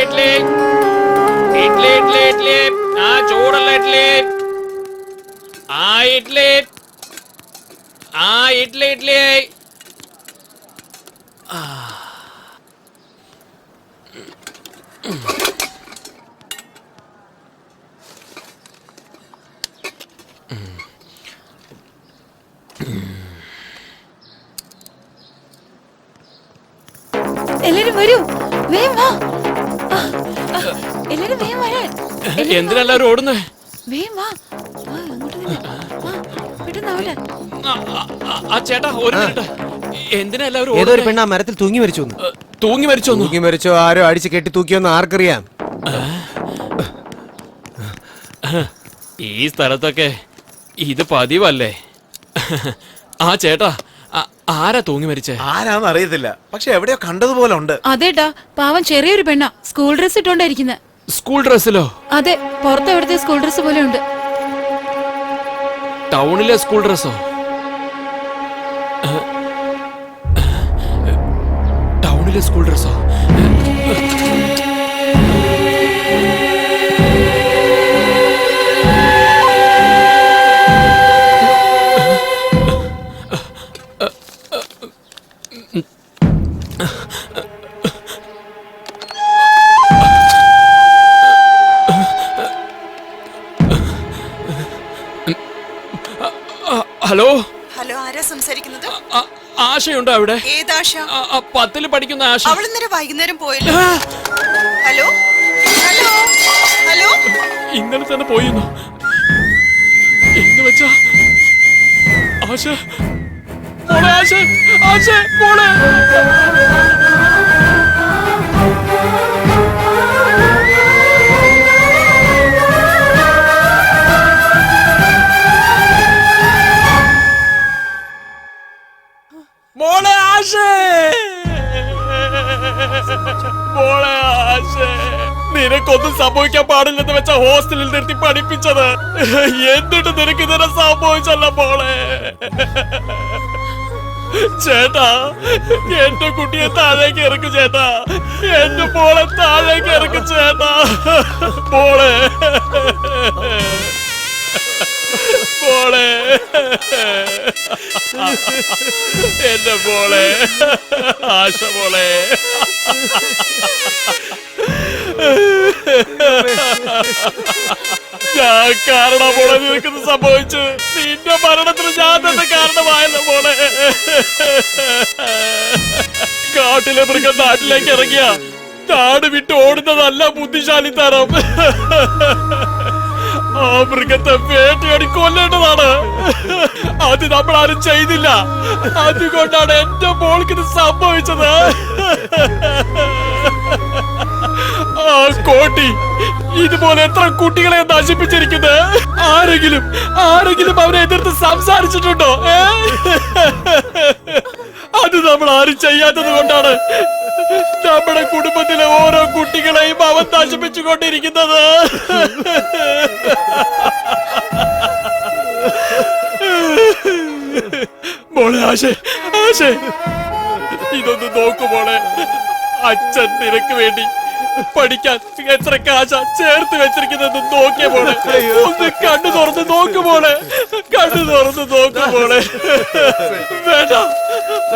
ഇഡ്ലി ഇഡ്ലി ഇഡ്ലി ഇഡ്ലി ആ ചൂടുള്ള ഇഡ്ലി ആ ഇഡ്ലി ആ ഇഡ്ലി ഇഡ്ലി എല്ലാരും വരൂ, വേഗം വാ. എല്ലാരും വേഗം വരാൻ. എന്തിനെല്ലാരും ഓടുന്നേ? വേഗം വാ, അങ്ങോട്ട് പെട്ടെന്നാവട്ടെ. ആ ചേട്ടാ ഒരു മിനിറ്റ്. എന്തിനാ എല്ലാവരും ഏതോ ഒരു പെണ്ണ മരത്തിൽ തൂങ്ങി മരിച്ചു. തൂങ്ങി മരിച്ചോ? തൂങ്ങി മരിച്ചോ ആരോ അടിച്ച് കെട്ടി തൂക്കിയോന്ന് ആർക്കറിയാം. ഈ സ്ഥലത്തൊക്കെ ഇത് പതിവല്ലേ? ആ ചേട്ടാ ആരാ തൂങ്ങി മരിച്ചേ? ആരാന്ന് അറിയത്തില്ല, പക്ഷെ എവിടെയോ കണ്ടതുപോലെ ഉണ്ട്. അതേട്ടാ, പാവം ചെറിയൊരു പെണ്ണ, സ്കൂൾ ഡ്രസ് ഇട്ടോണ്ടായിരിക്കുന്നെ. സ്കൂൾ ഡ്രസ്സിലോ? അതെ, പുറത്ത് എവിടത്തെ സ്കൂൾ ഡ്രസ് പോലെ ഉണ്ട്. ടൗണിലെ സ്കൂൾ ഡ്രസ്സോ? ടൗണിലെ സ്കൂൾ ഡ്രസ്സോ? ഹലോ ഹലോ, ആരാ സംസാരിക്കുന്നത്? ആശയുണ്ടോ അവിടെ? ഏതാശ? 10ൽ പഠിക്കുന്ന ആശ. അവൾ ഇന്നലെ വൈകുന്നേരം പോയല്ലോ. ഹലോ ഹലോ ഹലോ, ഇന്നലെ തന്നെ പോയിരുന്നു എന്ന് വെച്ചാ ആശ മോളെ, ആശ ആശ മോളെ. മോളെ ആശേ, മോളെ ആശേ, നിനക്കൊന്നും സംഭവിക്കാൻ പാടില്ലെന്ന് വെച്ച ഹോസ്റ്റലിൽ നിർത്തി പഠിപ്പിച്ചത്, എന്നിട്ട് നിനക്ക് ഇതിനെ സംഭവിച്ചല്ല മോളെ. ചേട്ടാ, എന്റെ കുട്ടിയെ താഴേക്ക് ഇറക്കും ചേട്ടാ, എന്റെ മോളെ താഴേക്ക് ഇറക്കും ചേട്ടാ. മോളെ മോളെ, എന്റെ മോളെ ആശ മോളെ. ഞാൻ കാരണം മോളെ നിനക്കിത് സംഭവിച്ചു. നിന്റെ മരണത്തിന് ഞാൻ തന്നെ കാരണമായല്ലോ മോളെ. കാട്ടിലെ മൃഗം നാട്ടിലേക്ക് ഇറങ്ങിയ നാട് വിട്ട് ഓടുന്നതല്ല ബുദ്ധിശാലിത്തരം. ആ മൃഗത്തെ വേട്ടയാടി കൊല്ലേണ്ടതാണ്. അത് നമ്മൾ ആരും ചെയ്തില്ല. അതുകൊണ്ടാണ് എന്റെ മോൾക്ക് ഇത് സംഭവിച്ചത്. ആ കോട്ടി ഇതുപോലെ എത്ര കുട്ടികളെ നശിപ്പിച്ചിരിക്കുന്നത്. ആരെങ്കിലും അവരെ എതിർത്ത് സംസാരിച്ചിട്ടുണ്ടോ? അത് നമ്മൾ ആരും ചെയ്യാത്തത് കൊണ്ടാണ് നമ്മുടെ കുടുംബത്തിലെ ഓരോ കുട്ടികളെയും അവൻ നശിപ്പിച്ചുകൊണ്ടിരിക്കുന്നത്. മോളെ ആശേ, ഇതൊന്ന് നോക്കു മോളെ. അച്ഛൻ നിനക്ക് വേണ്ടി പഠിക്കാൻ എത്ര കാശ ചേർത്ത് വെച്ചിരിക്കുന്നത് നോക്കിയ മോളെ. ഒന്ന് കണ്ണു തുറന്ന് നോക്കു മോളെ, കണ്ണു തുറന്ന് നോക്കു മോളെ. വേണ്ട,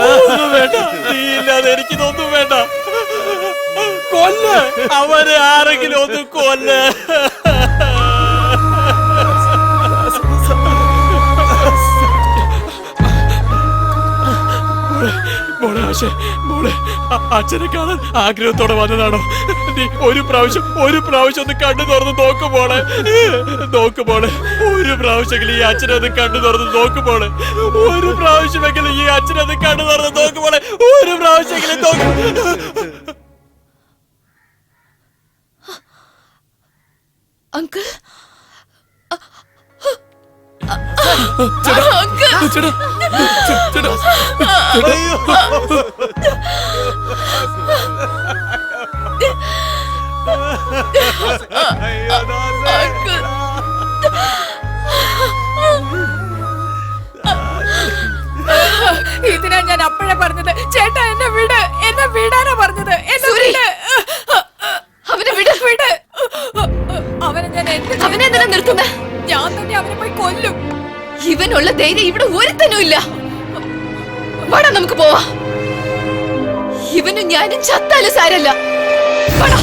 ഒന്നും വേണ്ട, നീ ഇല്ലാതെ എനിക്കിതൊന്നും വേണ്ട. കൊല്ല അവരെ, ആരെങ്കിലും ഒന്ന് കൊല്ല. മോളെ ആശേ, മോളെ അച്ഛനെ കാണാൻ ആഗ്രഹത്തോടെ വന്നതാണോ? നീ ഒരു പ്രാവശ്യം ഒന്ന് കണ്ണു തുറന്ന് നോക്കുമ്പോളെ, ഒരു പ്രാവശ്യമെങ്കിലും ഈ അച്ഛനെ ഒന്ന് കണ്ണു തുറന്ന് നോക്കുമ്പോളെ, ഒരു പ്രാവശ്യമെങ്കിലും ഈ അച്ഛനെ ഒന്ന് കണ്ണു തുറന്ന് നോക്കുമ്പോളെ, ഒരു പ്രാവശ്യമെങ്കിലും നോക്കും. അങ്കിൾ, ഇതിനാ ഞാൻ അപ്പോഴേ പറഞ്ഞത്. ചേട്ടാ എന്നെ വിടാനാ പറഞ്ഞത്. എന്നെ വിട്. കൊല്ലാനുള്ള ധൈര്യം ഇവിടെ ഒരുത്തനും ഇല്ല. വാടാ നമുക്ക് പോവാ. ഇവനും ഞാനും ചത്താലും സാരല്ല. വാടാ.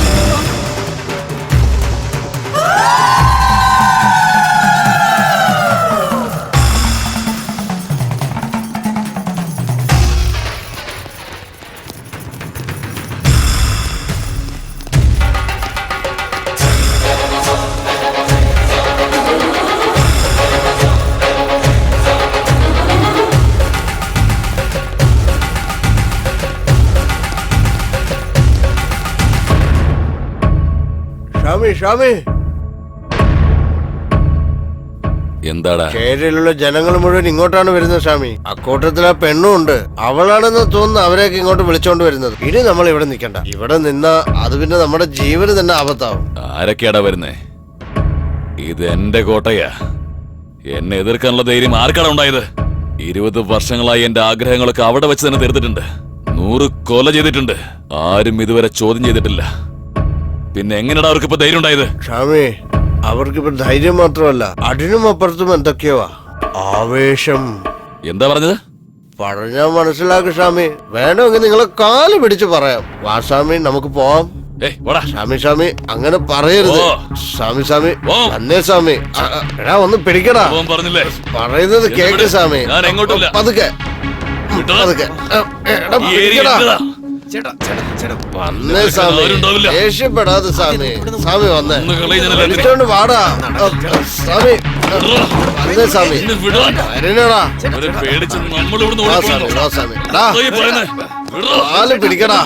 ഷാമി, എന്താടാ? കേരളയിലുള്ള ജനങ്ങൾ മുഴുവൻ ഇങ്ങോട്ടാണ് വരുന്നത് ഷാമി. അക്കൂട്ടത്തിൽ ആ പെണ്ണും ഉണ്ട്. അവളാണെന്ന് തോന്നുന്നു അവരെയൊക്കെ ഇങ്ങോട്ട് വിളിച്ചോണ്ട് വരുന്നത്. ഇനി നമ്മൾ ഇവിടെ നിൽക്കണ്ട. ഇവിടെ നിന്നാ അത് പിന്നെ നമ്മുടെ ജീവന് തന്നെ ആപത്താവും. ആരൊക്കെയാടാ വരുന്നേ? ഇത് എന്റെ കോട്ടയാ. എന്നെ എതിർക്കാനുള്ള ധൈര്യം ആർക്കാണ് ഉണ്ടായത്? 20 വർഷങ്ങളായി എന്റെ ആഗ്രഹങ്ങളൊക്കെ അവിടെ വെച്ച് തന്നെ തീർത്തിട്ടുണ്ട്. 100 കൊല ചെയ്തിട്ടുണ്ട്. ആരും ഇതുവരെ ചോദ്യം ചെയ്തിട്ടില്ല. പിന്നെ എങ്ങനെയാടാ അവർക്ക് ഇപ്പൊ ധൈര്യം ഉണ്ടായത്? ഷാമി, അവർക്കിപ്പോ ധൈര്യം മാത്രമല്ല, അതിനും അപ്പുറത്തും എന്തൊക്കെയോ ആവേശം. എന്താ പറഞ്ഞത്? പറഞ്ഞാ മനസ്സിലാക്കും ഷാമി. വേണമെങ്കിൽ നിങ്ങളെ കാല് പിടിച്ച് പറയാം. വാ ഷാമി, നമുക്ക് പോവാം. ഷാമി അങ്ങനെ പറയരുത്. ഷാമി അന്നേ ഷാമി. എടാ ഒന്ന് പിടിക്കടാ. പറഞ്ഞില്ലേ? പറയുന്നത് കേക്ക് ഷാമി. പതുക്കെ എടാ പിടിക്കടാ. വന്നേ സ്വാമി, ദേഷ്യപ്പെടാതെ സ്വാമി. സ്വാമി വന്നേ, വിളിച്ചോണ്ട് വാടാ സ്വാമി. വന്നേ സ്വാമി, വരണടാ. സ്വാമി കാല് പിടിക്കടാ.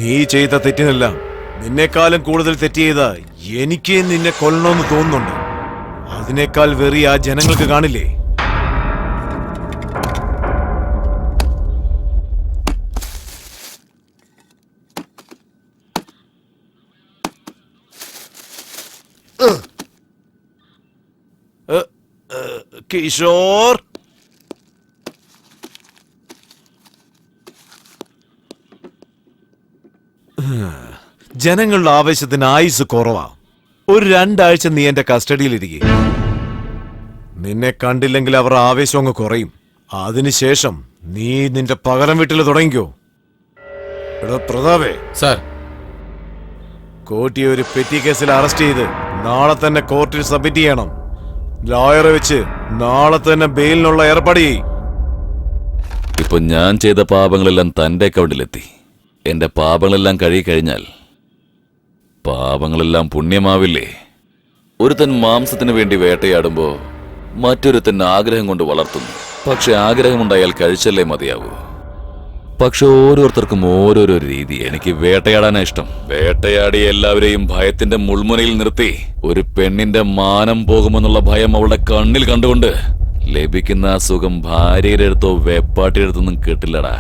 നീ ചെയ്ത തെറ്റിനല്ല, നിന്നെക്കാളും കൂടുതൽ തെറ്റ് ചെയ്ത എനിക്ക് നിന്നെ കൊല്ലണമെന്ന് തോന്നുന്നുണ്ട്. അതിനേക്കാൾ വെറി ആ ജനങ്ങൾക്ക് കാണില്ലേ? കിഷോർ, ജനങ്ങളുടെ ആവേശത്തിന് ആയുസ് കുറവാ. ഒരു 2 ആഴ്ച നീ എന്റെ കസ്റ്റഡിയിലിരിക്കെ. നിന്നെ കണ്ടില്ലെങ്കിൽ അവർ ആവേശം അങ്ങ് കുറയും. അതിനുശേഷം നീ നിന്റെ പകരം വീട്ടിൽ തുടങ്ങിക്കോ. എടാ പ്രതാപേ സാർ, കോട്ടിയെ ഒരു പെറ്റി കേസിൽ അറസ്റ്റ് ചെയ്ത് നാളെ തന്നെ കോർട്ടിൽ സബ്മിറ്റ് ചെയ്യണം. ലോയറെ വെച്ച് നാളെ തന്നെ ബെയിലിനുള്ള ഏർപ്പാട് ചെയ്യും. ഇപ്പൊ ഞാൻ ചെയ്ത പാപങ്ങളെല്ലാം തന്റെ അക്കൗണ്ടിലെത്തി. എന്റെ പാപങ്ങളെല്ലാം കഴിക്കഴിഞ്ഞാൽ പാപങ്ങളെല്ലാം പുണ്യമാവില്ലേ? ഒരുത്തൻ മാംസത്തിന് വേണ്ടി വേട്ടയാടുമ്പോ മറ്റൊരുത്തൻ ആഗ്രഹം കൊണ്ട് വളർത്തുന്നു. പക്ഷെ ആഗ്രഹമുണ്ടായാൽ കഴിച്ചല്ലേ മതിയാവൂ. പക്ഷെ ഓരോരുത്തർക്കും ഓരോരോ രീതി. എനിക്ക് വേട്ടയാടാനാ ഇഷ്ടം. വേട്ടയാടി എല്ലാവരെയും ഭയത്തിന്റെ മുൾമുനയിൽ നിർത്തി ഒരു പെണ്ണിന്റെ മാനം പോകുമെന്നുള്ള ഭയം അവളുടെ കണ്ണിൽ കണ്ടുകൊണ്ട് ലഭിക്കുന്ന ആ സുഖം ഭാര്യയുടെ അടുത്തോ വെപ്പാട്ടിയുടെ അടുത്തൊന്നും കിട്ടില്ലടാ.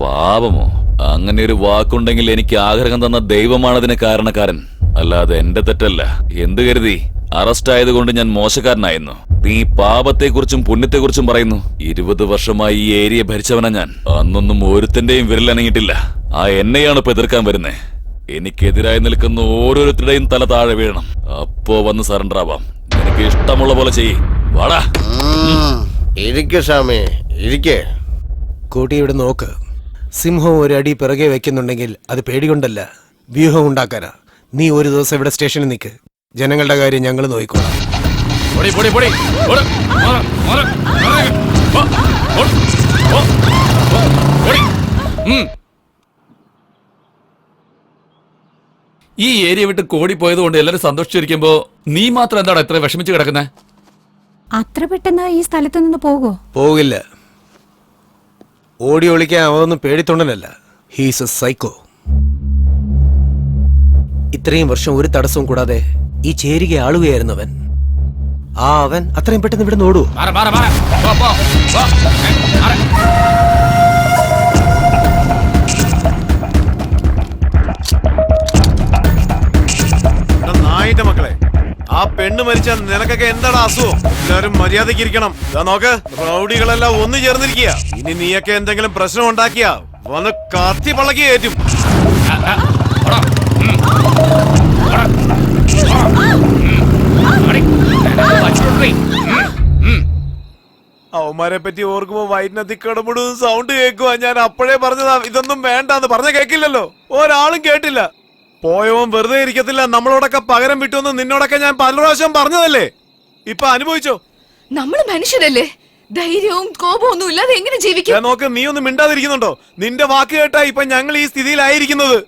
പാപമോ? അങ്ങനെ ഒരു വാക്കുണ്ടെങ്കിൽ എനിക്ക് ആഗ്രഹം തന്ന ദൈവമാണ് അതിന് കാരണക്കാരൻ, അല്ലാതെ എന്റെ തെറ്റല്ല. എന്ത് കരുതി? അറസ്റ്റ് ആയതുകൊണ്ട് ഞാൻ മോശക്കാരനായിരുന്നു? നീ പാപത്തെക്കുറിച്ചും പുണ്യത്തെക്കുറിച്ചും പറയുന്നു. 20 വർഷമായി ഈ ഏരിയ ഭരിച്ചവനാ ഞാൻ. അന്നൊന്നും ഒരുത്തന്റെയും വിരലനങ്ങിയിട്ടില്ല. ആ എന്നെയാണ് ഇപ്പൊ എതിർക്കാൻ വരുന്നേ. എനിക്കെതിരായി നിൽക്കുന്ന ഓരോരുത്തരുടെയും തല താഴെ വീഴണം. അപ്പോ വന്ന് സറണ്ടർ ആവാം. നിനക്ക് ഇഷ്ടമുള്ള പോലെ ചെയ്യ്. വാടാ. ഇരിക്കെ സ്വാമി, ഇരിക്കേ. കൂട്ടി ഇവിടെ നോക്ക്. സിംഹം ഒരു അടി പിറകെ വെക്കുന്നുണ്ടെങ്കിൽ അത് പേടികൊണ്ടല്ല, വ്യൂഹം ഉണ്ടാക്കാനാ. നീ ഒരു ദിവസം ഇവിടെ സ്റ്റേഷനിൽ നിൽക്ക്. ജനങ്ങളുടെ കാര്യം ഞങ്ങൾ നോക്കിക്കോളാം. ഈ ഏരിയ വിട്ട് കോടി പോയത് കൊണ്ട് എല്ലാരും സന്തോഷിച്ചിരിക്കുമ്പോ നീ മാത്രം എന്താണ് ഇത്ര വിഷമിച്ച് കിടക്കുന്നേ? അത്ര പെട്ടെന്ന് ഈ സ്ഥലത്ത് നിന്ന് പോകുമോ? പോകില്ല. ഓടി ഒളിക്കാൻ അവനൊന്നും പേടിത്തൊണ്ടനല്ല. He's A psycho. ഇത്രയും വർഷം ഒരു തടസ്സവും കൂടാതെ ഈ ചേരിക ആളുകയായിരുന്നവൻ. ആ അവൻ അത്രയും പെട്ടെന്ന് ഇവിടെ നോടൂ. നായിന്റെ മക്കളെ, ആ പെണ്ണ് മരിച്ച നിനക്കൊക്കെ എന്താണ് അസുഖം? എല്ലാവരും മര്യാദയ്ക്ക് ഇരിക്കണം. ഇതാ നോക്ക്, റൗഡികളെല്ലാം ഒന്നു ചേർന്നിരിക്കുക. ഇനി നീയൊക്കെ എന്തെങ്കിലും പ്രശ്നം ഉണ്ടാക്കിയാ വന്ന് കത്തി പള്ളക്കി കയറ്റും. അവന്മാരെ പറ്റി ഓർക്കുമ്പോ വൈറ്റിനത്തി കിടപെടുന്ന സൗണ്ട് കേൾക്കുവാ. ഞാൻ അപ്പോഴേ പറഞ്ഞതാ ഇതൊന്നും വേണ്ടാന്ന്. പറഞ്ഞ കേക്കില്ലല്ലോ, ഒരാളും കേട്ടില്ല. പോയവൻ വെറുതെ ഇരിക്കത്തില്ല. നമ്മളോടൊക്കെ പകരം വിട്ടുവന്ന് നിന്നോടൊക്കെ ഞാൻ പല പ്രാവശ്യം പറഞ്ഞതല്ലേ. ഇപ്പൊ അനുഭവിച്ചോ? നമ്മൾ മനുഷ്യരല്ലേ, ധൈര്യവും കോപവും ഒന്നും ഇല്ലാതെ എങ്ങനെ ജീവിക്കും? നോക്ക്, നീ ഒന്നും മിണ്ടാതിരിക്കുന്നുണ്ടോ? നിന്റെ വാക്ക് കേട്ടാ ഇപ്പൊ ഞങ്ങൾ ഈ സ്ഥിതിയിലായിരിക്കുന്നത്.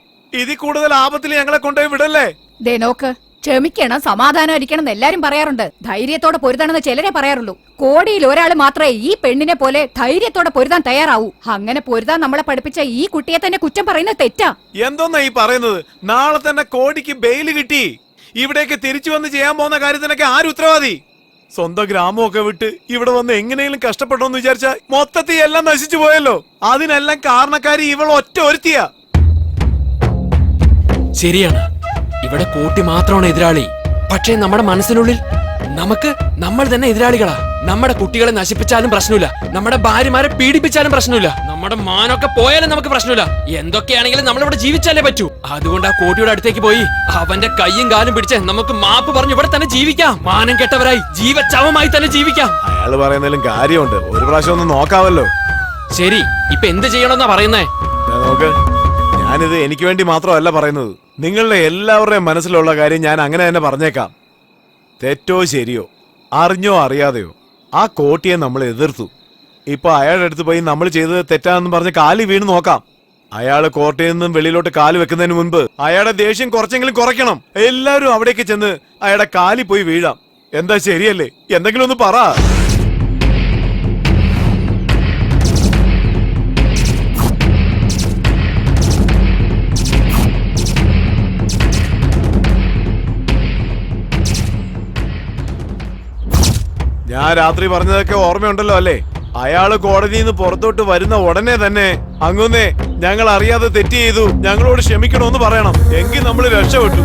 ഇതിൽ കൂടുതൽ ആപത്തിൽ ഞങ്ങളെ കൊണ്ടുപോയി വിടല്ലേ. ദേ നോക്ക്, ക്ഷമിക്കണം, സമാധാനം ഇരിക്കണം എന്ന് എല്ലാരും പറയാറുണ്ട്. ധൈര്യത്തോടെ പൊരുതാണെന്ന് ചിലരെ പറയാറുള്ളൂ. കോടിയിൽ ഒരാൾ മാത്രമേ ഈ പെണ്ണിനെ പോലെ ധൈര്യത്തോടെ പൊരുതാൻ തയ്യാറാവൂ. അങ്ങനെ പൊരുതാൻ നമ്മളെ പഠിപ്പിച്ച ഈ കുട്ടിയെ തന്നെ കുറ്റം പറയുന്നത് തെറ്റാ. എന്തോന്നാ ഈ പറയുന്നത്? നാളെ തന്നെ കോടിക്ക് ബെയില് കിട്ടി. ഇവിടേക്ക് തിരിച്ചു വന്ന് ചെയ്യാൻ പോകുന്ന കാര്യത്തിനൊക്കെ ആര് ഉത്തരവാദി? സ്വന്തം ഗ്രാമമൊക്കെ വിട്ട് ഇവിടെ വന്ന് എങ്ങനെയെങ്കിലും കഷ്ടപ്പെട്ടോന്ന് വിചാരിച്ചാ മൊത്തത്തിൽ എല്ലാം നശിച്ചു പോയല്ലോ. അതിനെല്ലാം കാരണക്കാരി ഇവൾ ഒറ്റ ഒരുത്തിയാ. ശരിയാണ്, ഇവിടെ കൂട്ടി മാത്രമാണ് എതിരാളി. പക്ഷേ നമ്മുടെ മനസ്സിനുള്ളിൽ നമ്മൾ തന്നെ എതിരാളികളാ. നമ്മുടെ കുട്ടികളെ നശിപ്പിച്ചാലും പ്രശ്നമില്ല, നമ്മുടെ ഭാര്യമാരെ പീഡിപ്പിച്ചാലും പ്രശ്നമില്ല, നമ്മുടെ മാനൊക്കെ പോയാലും നമുക്ക് പ്രശ്നമില്ല. എന്തൊക്കെയാണെങ്കിലും നമ്മളിവിടെ ജീവിച്ചാലേ പറ്റൂ. അതുകൊണ്ട് ആ കോട്ടിയുടെ അടുത്തേക്ക് പോയി അവന്റെ കയ്യും കാലും പിടിച്ച് നമുക്ക് മാപ്പ് പറഞ്ഞു ഇവിടെ തന്നെ ജീവിക്കാം. മാനം കെട്ടവരായി ജീവച്ചവമായി തന്നെ ജീവിക്കാം. അയാള് പറയുന്നതിലും കാര്യമുണ്ട്. ഒരു പ്രാവശ്യം ഒന്ന് നോക്കാവല്ലോ. ശരി, ഇപ്പൊ എന്ത് ചെയ്യണമെന്നാ പറയുന്നേ? നോക്ക്, ഞാനിത് എനിക്ക് വേണ്ടി മാത്രമല്ല പറയുന്നത്. നിങ്ങളുടെ എല്ലാവരുടെയും മനസ്സിലുള്ള കാര്യം ഞാൻ അങ്ങനെ തന്നെ പറഞ്ഞേക്കാം. തെറ്റോ ശരിയോ, അറിഞ്ഞോ അറിയാതെയോ, ആ കോട്ടിയെ നമ്മൾ എതിർത്തു. ഇപ്പൊ അയാളുടെ അടുത്ത് പോയി നമ്മൾ ചെയ്തത് തെറ്റാണെന്ന് പറഞ്ഞ് കാലി വീണ് നോക്കാം. അയാള് കോട്ടയിൽ നിന്നും വെളിയിലോട്ട് കാല് വെക്കുന്നതിന് മുൻപ് അയാളുടെ ദേഷ്യം കുറച്ചെങ്കിലും കുറയ്ക്കണം. എല്ലാവരും അവിടേക്ക് ചെന്ന് അയാളുടെ കാലി പോയി വീഴാം. എന്താ, ശരിയല്ലേ? എന്തെങ്കിലും ഒന്ന് പറ. ഞാൻ രാത്രി പറഞ്ഞതൊക്കെ ഓർമ്മയുണ്ടല്ലോ അല്ലേ? അയാള് കോടതിയിൽ നിന്ന് പുറത്തോട്ട് വരുന്ന ഉടനെ തന്നെ അങ്ങുന്നേ ഞങ്ങൾ അറിയാതെ തെറ്റ് ചെയ്തു, ഞങ്ങളോട് ക്ഷമിക്കണമെന്ന് പറയണം. എങ്കിൽ നമ്മൾ രക്ഷപ്പെട്ടു.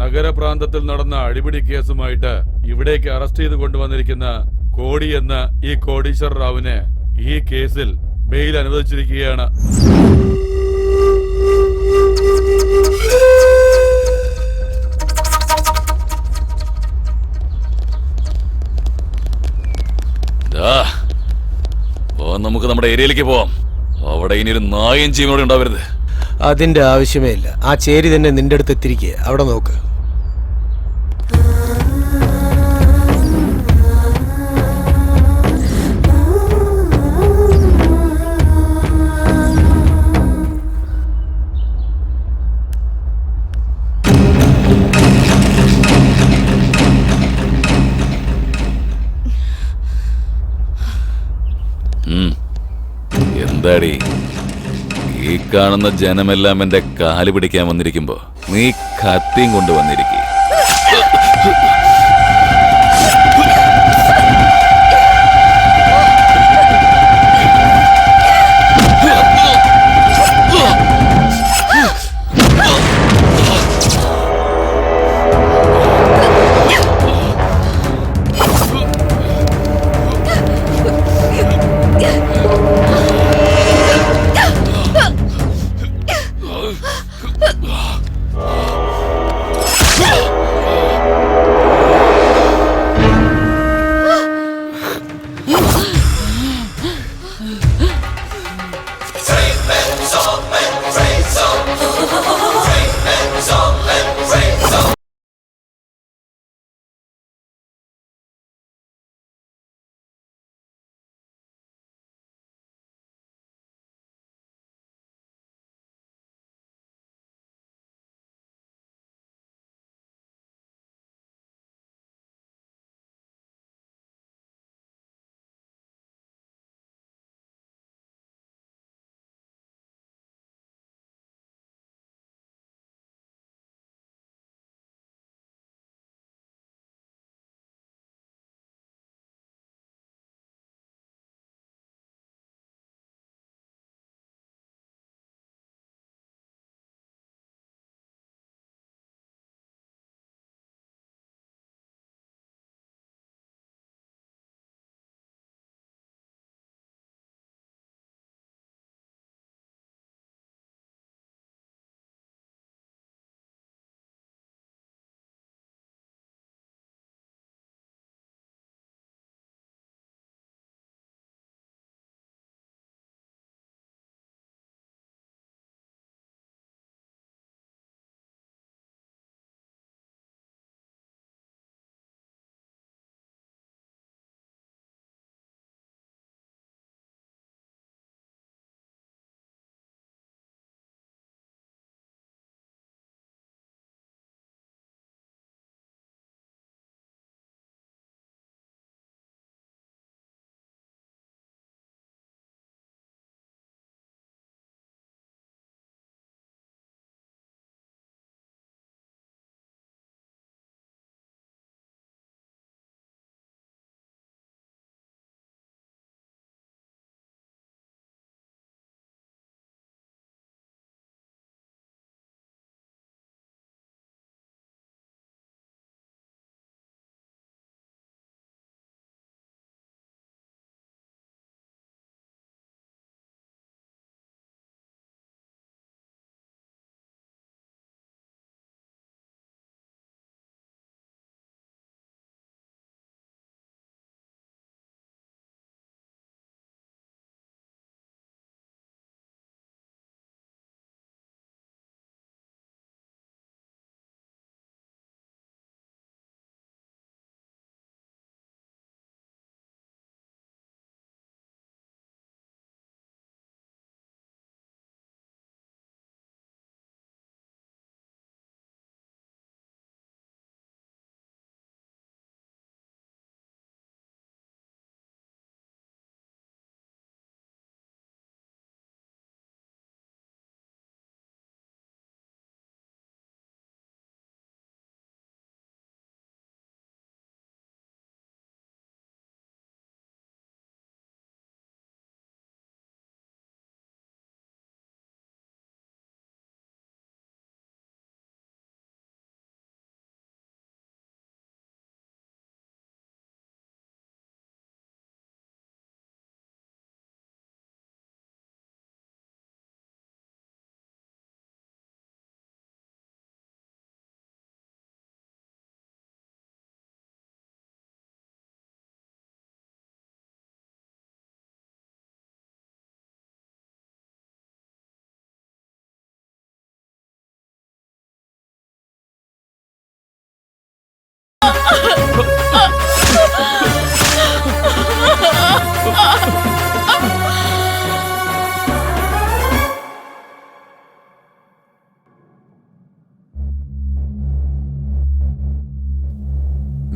നഗരപ്രാന്തത്തിൽ നടന്ന അടിപിടി കേസുമായിട്ട് ഇവിടേക്ക് അറസ്റ്റ് ചെയ്ത് കൊണ്ടുവന്നിരിക്കുന്ന കോടി എന്ന ഈ കോടീശ്വർ റാവുവിന് ഈ കേസിൽ ബെയിൽ അനുവദിച്ചിരിക്കുകയാണ്. നമുക്ക് നമ്മുടെ ഏരിയയിലേക്ക് പോവാം. അവിടെ ഇനി ഒരു നായും ജീവനോടെ ഉണ്ടാവരുത്. അതിന്റെ ആവശ്യമേ ഇല്ല. ആ ചേരി തന്നെ നിന്റെ അടുത്ത് എത്തിരിക്കുക. അവിടെ നോക്ക്. എന്താടി, ഈ കാണുന്ന ജനമെല്ലാം എന്റെ കാല് പിടിക്കാൻ വന്നിരിക്കുമ്പോ നീ കത്തിയും കൊണ്ടുവന്നിരിക്കുക.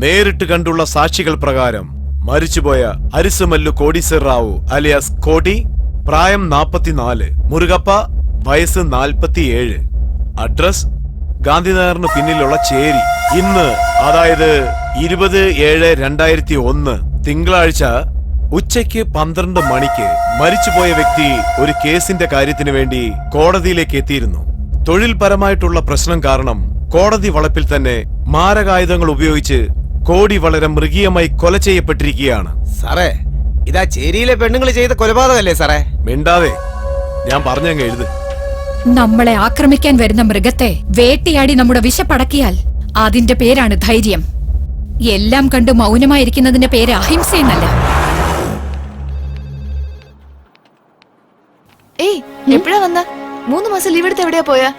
നേരിട്ട് കണ്ടുള്ള സാക്ഷികൾ പ്രകാരം മരിച്ചുപോയ അരിസുമല്ലു കോടീശ്വർ റാവു അലിയാസ് കോടി, പ്രായം 44, മുരുകപ്പ വയസ്സ് 47, അഡ്രസ് ഗാന്ധിനഗറിന് പിന്നിലുള്ള ചേരി. ഇന്ന് അതായത് 20/7/2001 തിങ്കളാഴ്ച ഉച്ചയ്ക്ക് 12 മണിക്ക് മരിച്ചുപോയ വ്യക്തി ഒരു കേസിന്റെ കാര്യത്തിന് വേണ്ടി കോടതിയിലേക്ക് എത്തിയിരുന്നു. തൊഴിൽപരമായിട്ടുള്ള പ്രശ്നം കാരണം കോടതി വളപ്പിൽ തന്നെ മാരകായുധങ്ങൾ ഉപയോഗിച്ച് കോടി വളരെ മൃഗീയമായി കൊല ചെയ്യപ്പെട്ടിരിക്കുകയാണ്. സാറേ, ഇതാ ചേരിയിലെ പെണ്ണുങ്ങൾ ചെയ്ത കൊലപാതകല്ലേ സാറേ? മിണ്ടാതെ, ഞാൻ പറഞ്ഞങ്ങ് എഴുത്. നമ്മളെ ആക്രമിക്കാൻ വരുന്ന മൃഗത്തെ വേട്ടയാടി നമ്മുടെ വിശപ്പടക്കിയാൽ അതിന്റെ പേരാണ് ധൈര്യം. എല്ലാം കണ്ടു മൗനമായിരിക്കുന്നതിന്റെ പേര് അഹിംസയെന്നല്ല. ഏയ്, എപ്പോഴാ വന്ന? 3 മാസം ലീവ് എടുത്ത് എവിടെയാ പോയാ?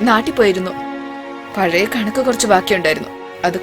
നാട്ടിൽ പോയിരുന്നു. പഴയ കണക്ക് കുറച്ച് ബാക്കിയുണ്ടായിരുന്നു, അത്